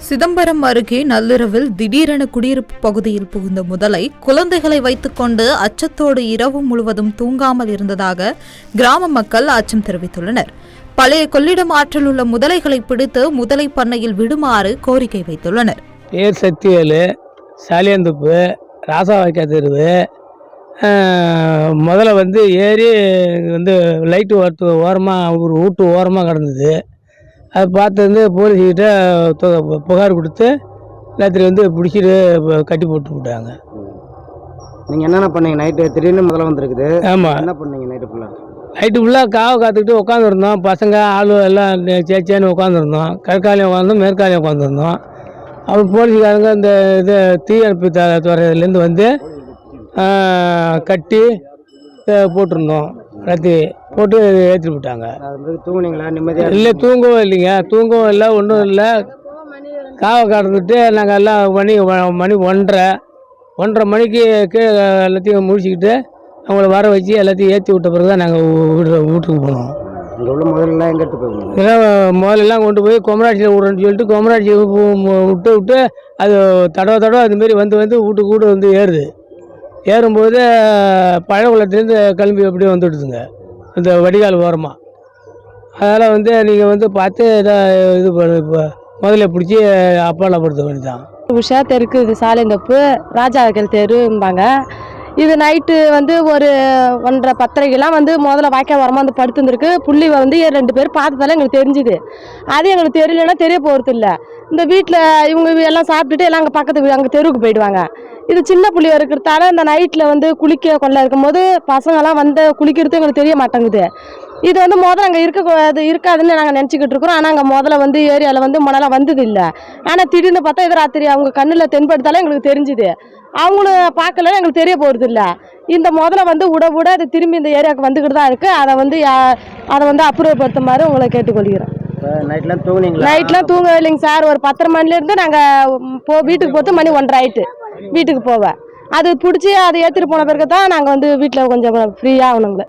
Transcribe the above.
சிதம்பரம் அருகே நள்ளிரவில் திடீரென குடியிருப்பு பகுதியில் புகுந்த முதலை குழந்தைகளை வைத்துக்கொண்டு அச்சத்தோடு இரவு முழுவதும் தூங்காமல் இருந்ததாக கிராம மக்கள் அச்சம் தெரிவித்துள்ளனர். பழைய கொள்ளிடம் ஆற்றில் உள்ள முதலைகளை பிடித்து முதலை பண்ணையில் விடுமாறு கோரிக்கை வைத்துள்ளனர். பேர் சக்திவேலு, சாலியந்தோப்பு, ராசாவாய்க்கா தெருவு. முதல்ல ஏறி லைட்டு ஓரமாக ஒரு வீட்டு ஓரமாக கிடந்தது. அதை பார்த்து போலீஸ்கிட்ட புகார் கொடுத்து எல்லாத்திலையும் பிடிச்சிட்டு கட்டி போட்டு விட்டாங்க. நீங்கள் என்னென்ன பண்ணீங்க? நைட்டு திடீர்னு முதல்ல வந்துருக்குது. ஆமாம், என்ன பண்ணீங்க? நைட்டு ஃபுல்லாக காவை காத்துக்கிட்டு உட்காந்துருந்தோம். பசங்க ஆளு எல்லாம் சேச்சியான்னு உட்காந்துருந்தோம். கிழக்காலையும் உட்காந்தோம், மேற்காலையும் உட்காந்துருந்தோம். அப்புறம் போலீஸ்காரங்க இந்த தீயணைப்பு துறையிலேருந்து கட்டி போட்டிருந்தோம். ராத்திரி போட்டு ஏற்றி விட்டாங்க. தூங்குனீங்களா? நிம்மதியாக இல்லை, தூங்கவும் இல்லைங்க. தூங்கவும் இல்லை, ஒன்றும் இல்லை. காவை கடந்துட்டு நாங்கள் எல்லாம் மணி 1:30 மணிக்கு கீழே எல்லாத்தையும் முடிச்சுக்கிட்டு அவங்கள வர வச்சு எல்லாத்தையும் ஏற்றி விட்ட பிறகு தான் நாங்கள் வீட்டுக்கு போனோம். இங்கே உள்ள முதலெல்லாம் எங்கே எடுத்து போய் இதெல்லாம் முதலெல்லாம் கொண்டு போய் கொமராட்சியில் விடுறேன்னு சொல்லிட்டு கொமராட்சி விட்டு அது தடவை அதுமாரி வீட்டுக்கு ஏறுது. ஏறும்போது பழகுளத்துலேருந்து கிளம்பி அப்படியே வந்துடுதுங்க இந்த வடிகால் ஓரமாக. அதனால் நீங்கள் பார்த்து இது இப்போ முதல்ல பிடிச்சி அப்பாலப்படுத்த வேண்டியதான். உஷா தெருக்கு, இது சாலியந்தோப்பு, ராஜாக்கல் தெரும்பாங்க. இது நைட்டு ஒரு 1:30 10:30க்கெல்லாம் முதல்ல வாய்க்கால் ஓரமாக படுத்துருக்கு. புள்ளி 2 பேர் பார்த்ததால எங்களுக்கு தெரிஞ்சுது. அது எங்களுக்கு தெரியலன்னா தெரிய போகிறது இல்லை. இந்த வீட்டில் இவங்க எல்லாம் சாப்பிட்டுட்டு எல்லாம் அங்கே பக்கத்து அங்கே தெருவுக்கு போயிடுவாங்க. இது சின்ன புள்ளி இருக்கிறதால இந்த நைட்டில் குளிக்க கொள்ள இருக்கும்போது பசங்கள்லாம் குளிக்கிறது எங்களுக்கு தெரிய மாட்டேங்குது. இது முதல்ல அங்கே இருக்காதுன்னு நாங்கள் நினச்சிக்கிட்டு இருக்கிறோம். ஆனால் அங்கே முதல்ல ஏரியாவில் மணலாம் வந்தது இல்லை. ஆனால் திடீர்னு பார்த்தா இது ராத்திரி அவங்க கண்ணில் தென்படுத்தாலும் எங்களுக்கு தெரிஞ்சுது. அவங்களும் பார்க்கல, எங்களுக்கு தெரிய போகிறது இல்லை. இந்த முதல்ல விட அது திரும்பி இந்த ஏரியாவுக்கு வந்துக்கிட்டு தான் இருக்குது. அதை அப்புறப்படுத்துமாறு உங்களை கேட்டுக்கொள்கிறோம். நைட்லாம் தூங்க இல்லைங்க சார். ஒரு 10:30 மணிலேருந்து நாங்கள் வீட்டுக்கு போகிறது மணி 1:30 ஆகிட்டு வீட்டுக்கு போவேன். அது பிடிச்சி அதை ஏற்றிட்டு போன பிறகு தான் நாங்கள் வீட்டில் கொஞ்சம் ஃப்ரீயாக ஆகணுங்களே.